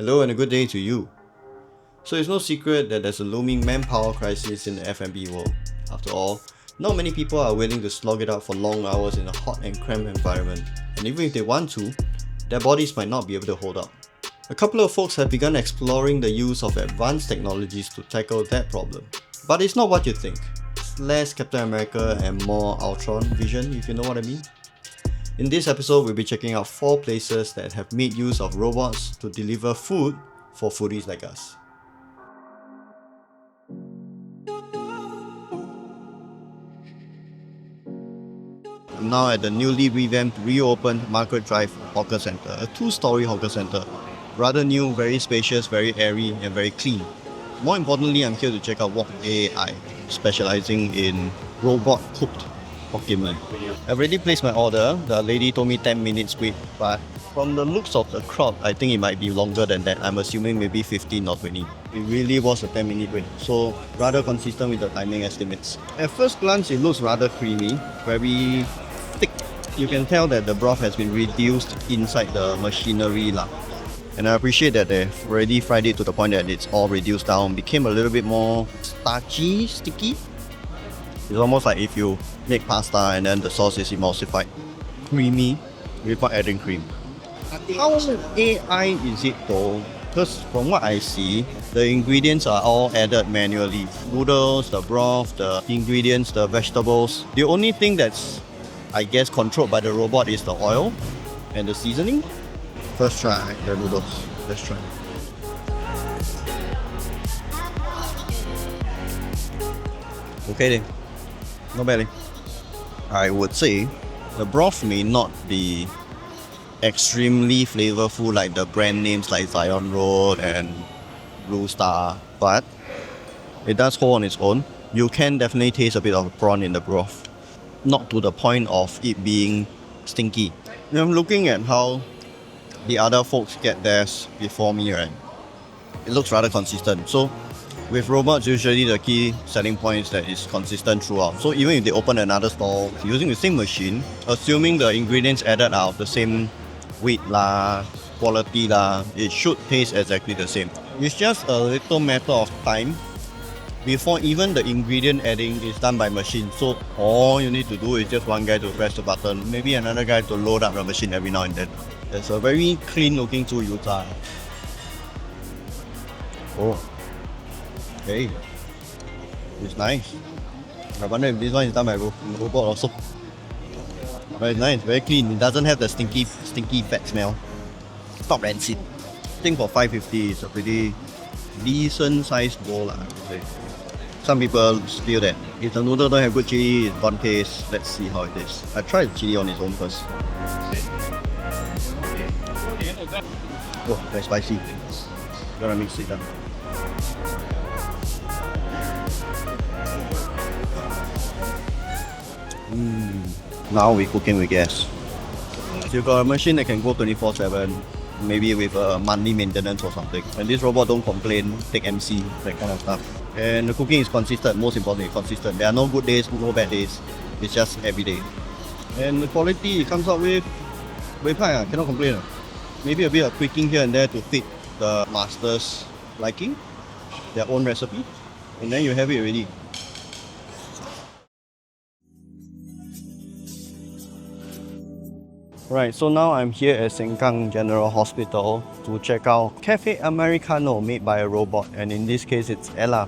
Hello and a good day to you. So it's no secret that there's a looming manpower crisis in the F&B world. After all, not many people are willing to slog it out for long hours in a hot and cramped environment, and even if they want to, their bodies might not be able to hold up. A couple of folks have begun exploring the use of advanced technologies to tackle that problem. But it's not what you think. It's less Captain America and more Ultron vision, if you know what I mean. In this episode, we'll be checking out 4 places that have made use of robots to deliver food for foodies like us. I'm now at the newly revamped, reopened Margaret Drive Hawker Centre, a 2-story hawker centre. Rather new, very spacious, very airy, and very clean. More importantly, I'm here to check out Wok AI, specializing in robot-cooked Hokkien Mee. I've already placed my order. The lady told me 10 minutes wait, but from the looks of the crowd, I think it might be longer than that. I'm assuming maybe 15 or 20. It really was a 10-minute wait, so rather consistent with the timing estimates. At first glance, it looks rather creamy, very thick. You can tell that the broth has been reduced inside the machinery lah. And I appreciate that they've already fried it to the point that it's all reduced down, became a little bit more starchy, sticky. It's almost like if you make pasta and then the sauce is emulsified. Creamy without adding cream. How AI is it though? Because from what I see, the ingredients are all added manually. Noodles, the broth, the ingredients, the vegetables. The only thing that's, I guess, controlled by the robot is the oil and the seasoning. First try the noodles. Let's try. Okay then. Not bad. I would say the broth may not be extremely flavorful like the brand names like Zion Road and Blue Star, but it does hold on its own. You can definitely taste a bit of prawn in the broth. Not to the point of it being stinky. I'm looking at how the other folks get theirs before me, right? It looks rather consistent. So with robots, usually the key selling point is that it's consistent throughout. So even if they open another stall using the same machine, assuming the ingredients added are of the same weight lah, quality lah, it should taste exactly the same. It's just a little matter of time before even the ingredient adding is done by machine. So all you need to do is just one guy to press the button, maybe another guy to load up the machine every now and then. It's a very clean looking 猪油渣. Oh. Okay, it's nice. I wonder if this one is done by robot also. But it's nice, very clean. It doesn't have the stinky fat smell. It's not rancid. I think for $5.50 it's a pretty decent sized bowl lah. Some people feel that if the noodle don't have good chili, it's gone taste. Let's see how it is. I tried the chili on its own first. Oh, very spicy. Gotta mix it up. Now we're cooking with gas. So you've got a machine that can go 24/7, maybe with a monthly maintenance or something. And this robot don't complain, take MC, that kind of stuff. And the cooking is consistent, most importantly, consistent. There are no good days, no bad days. It's just every day. And the quality it comes out with, very high, cannot complain. Maybe a bit of tweaking here and there to fit the master's liking, their own recipe, and then you have it already. Right, so now I'm here at Sengkang General Hospital to check out Cafe Americano made by a robot, and in this case it's Ella.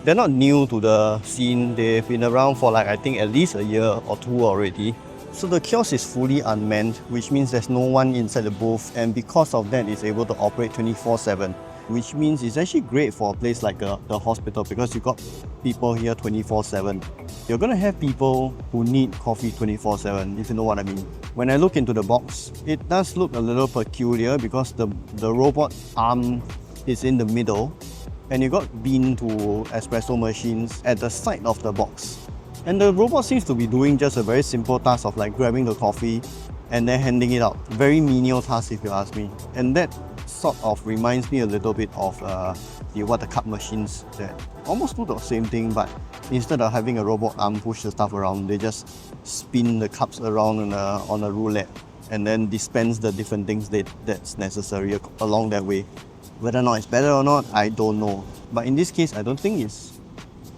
They're not new to the scene, they've been around for like I think at least a year or two already. So the kiosk is fully unmanned, which means there's no one inside the booth, and because of that it's able to operate 24/7. Which means it's actually great for a place like the hospital because you got people here 24/7. You're gonna have people who need coffee 24/7, if you know what I mean. When I look into the box, it does look a little peculiar because the robot arm is in the middle and you got bean to espresso machines at the side of the box. And the robot seems to be doing just a very simple task of like grabbing the coffee and then handing it out. Very menial task if you ask me. And that sort of reminds me a little bit of the cup machines that almost do the same thing, but instead of having a robot arm push the stuff around, they just spin the cups around on a roulette and then dispense the different things that's necessary along that way. Whether or not it's better or not, I don't know. But in this case, I don't think it's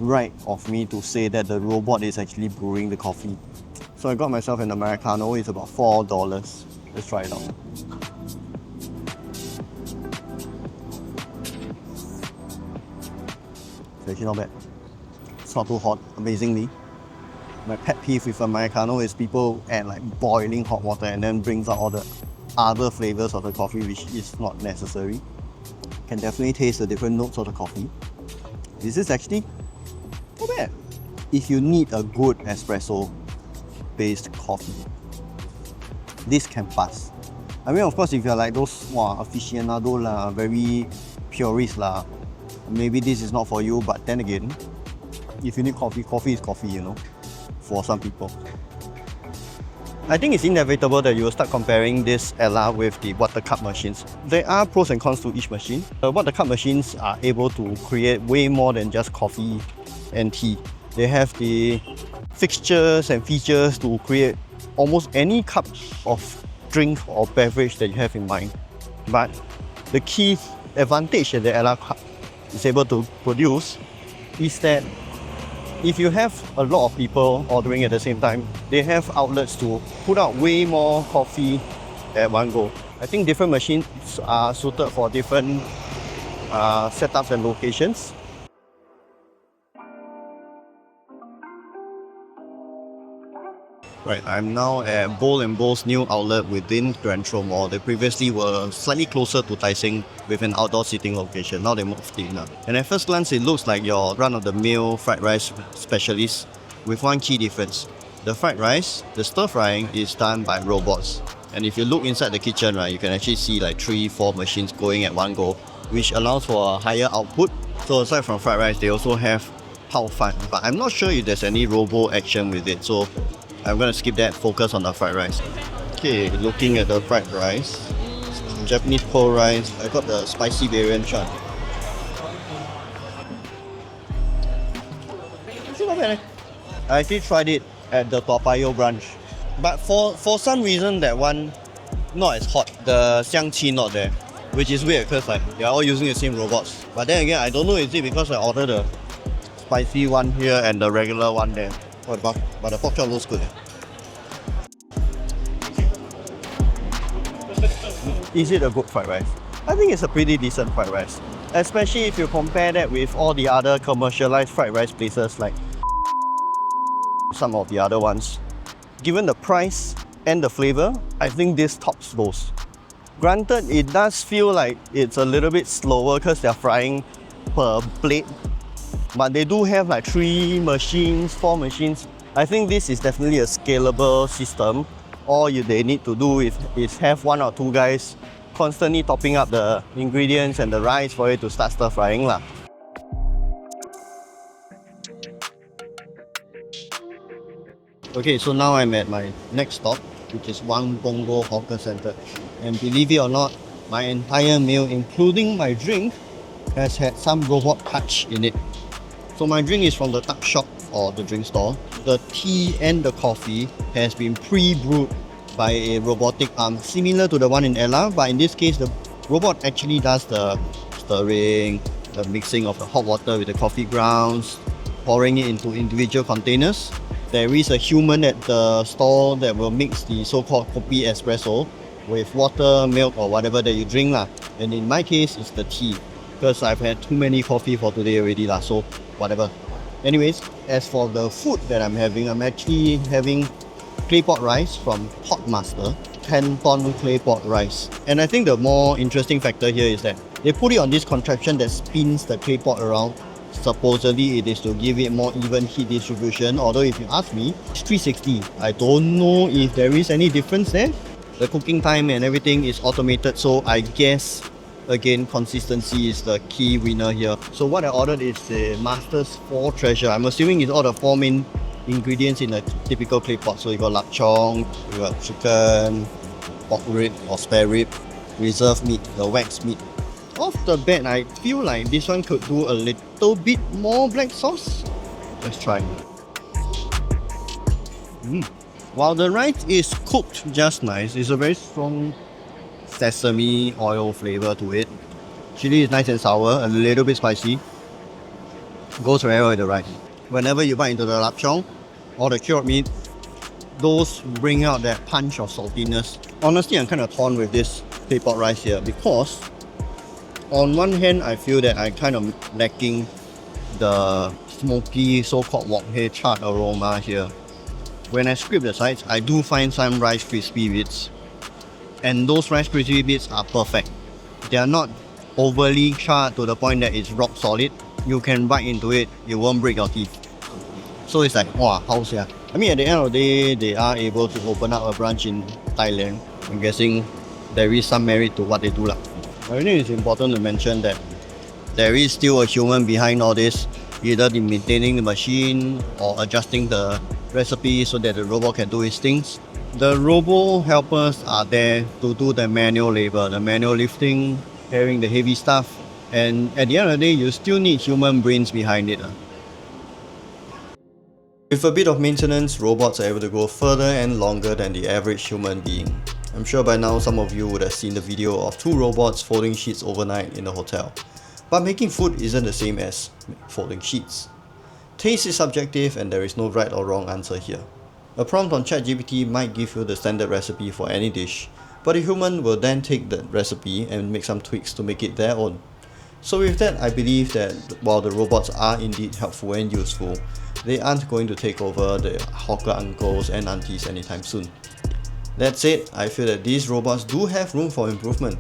right of me to say that the robot is actually brewing the coffee. So I got myself an Americano, it's about $4. Let's try it out. It's actually not bad. It's not too hot, amazingly. My pet peeve with Americano is people add like boiling hot water and then brings out all the other flavors of the coffee, which is not necessary. Can definitely taste the different notes of the coffee. This is actually not bad. If you need a good espresso based coffee, this can pass. I mean, of course, if you're like those aficionado lah, very purist lah, maybe this is not for you. But then again, if you need coffee, coffee is coffee, you know, for some people. I think it's inevitable that you will start comparing this Ella with the water cup machines. There are pros and cons to each machine. The water cup machines are able to create way more than just coffee and tea. They have the fixtures and features to create almost any cup of drink or beverage that you have in mind. But the key advantage that the Ella cup is able to produce is that if you have a lot of people ordering at the same time, they have outlets to put out way more coffee at one go. I think different machines are suited for different setups and locations. Right, I'm now at Bowl & Bowl's new outlet within Grand Trunk Mall. They previously were slightly closer to Tai Seng with an outdoor seating location. Now they moved in. And at first glance, it looks like your run-of-the-mill fried rice specialist with one key difference. The fried rice, the stir-frying is done by robots. And if you look inside the kitchen, right, you can actually see like 3-4 machines going at one go, which allows for a higher output. So aside from fried rice, they also have Pao Fan. But I'm not sure if there's any robo action with it. So I'm gonna skip that, focus on the fried rice. Okay, looking at the fried rice. Japanese pearl rice. I got the spicy variant one. Actually not bad. I actually tried it at the Toa Payoh branch. But for some reason that one not as hot. The xiangqi not there. Which is weird because like they're all using the same robots. But then again, I don't know is it because I ordered the spicy one here and the regular one there. But the pork chop looks good. Is it a good fried rice? I think it's a pretty decent fried rice. Especially if you compare that with all the other commercialized fried rice places like some of the other ones. Given the price and the flavor, I think this tops those. Granted, it does feel like it's a little bit slower because they're frying per plate. But they do have like 3 machines, 4 machines. I think this is definitely a scalable system. All they need to do is have 1 or 2 guys constantly topping up the ingredients and the rice for it to start stir frying lah. Okay, so now I'm at my next stop, which is Wang Punggol Hawker Center. And believe it or not, my entire meal, including my drink, has had some robot touch in it. So my drink is from the tuck shop or the drink store. The tea and the coffee has been pre-brewed by a robotic arm, similar to the one in Ella, but in this case the robot actually does the stirring, the mixing of the hot water with the coffee grounds, pouring it into individual containers. There is a human at the stall that will mix the so-called kopi espresso with water, milk or whatever that you drink lah. And in my case, it's the tea, because I've had too many coffee for today already lah, so whatever. Anyways, as for the food that I'm having, I'm actually having claypot rice from Pot Master, Canton claypot rice. And I think the more interesting factor here is that they put it on this contraption that spins the claypot around. Supposedly it is to give it more even heat distribution, although if you ask me, it's 360. I don't know if there is any difference there. The cooking time and everything is automated, so I guess again, consistency is the key winner here. So what I ordered is the Master's 4 Treasure. I'm assuming it's all the 4 main ingredients in a typical clay pot. So you got lap-chong, you got chicken, pork rib or spare rib, reserve meat, the wax meat. Off the bat, I feel like this one could do a little bit more black sauce. Let's try. While the rice is cooked just nice, it's a very strong sesame oil flavor to it. Chili is nice and sour, a little bit spicy. Goes very well with the rice. Whenever you bite into the lapchong or the cured meat, those bring out that punch of saltiness. Honestly, I'm kind of torn with this claypot rice here because on one hand, I feel that I'm kind of lacking the smoky so-called wok hei charred aroma here. When I scrape the sides, I do find some rice crispy bits, and those rice crispy bits are perfect. They are not overly charred to the point that it's rock solid. You can bite into it, it won't break your teeth. So it's like, wow, how's yeah? I mean, at the end of the day, they are able to open up a branch in Thailand. I'm guessing there is some merit to what they do. I think it's important to mention that there is still a human behind all this, either in maintaining the machine or adjusting the recipe so that the robot can do its things. The robo helpers are there to do the manual labor, the manual lifting, carrying the heavy stuff, and at the end of the day, you still need human brains behind it. With a bit of maintenance, robots are able to go further and longer than the average human being. I'm sure by now some of you would have seen the video of 2 robots folding sheets overnight in a hotel. But making food isn't the same as folding sheets. Taste is subjective and there is no right or wrong answer here. A prompt on ChatGPT might give you the standard recipe for any dish, but a human will then take that recipe and make some tweaks to make it their own. So with that, I believe that while the robots are indeed helpful and useful, they aren't going to take over the hawker uncles and aunties anytime soon. That said, I feel that these robots do have room for improvement.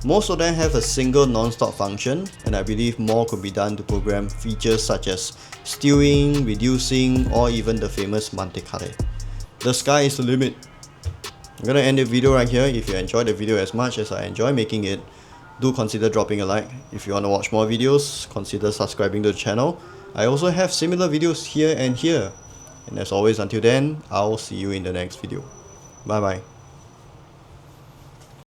Most of them have a single non-stop function, and I believe more could be done to program features such as stewing, reducing, or even the famous mantecare. The sky is the limit. I'm gonna end the video right here. If you enjoyed the video as much as I enjoy making it, do consider dropping a like. If you want to watch more videos, consider subscribing to the channel. I also have similar videos here and here. And as always, until then, I'll see you in the next video. Bye bye.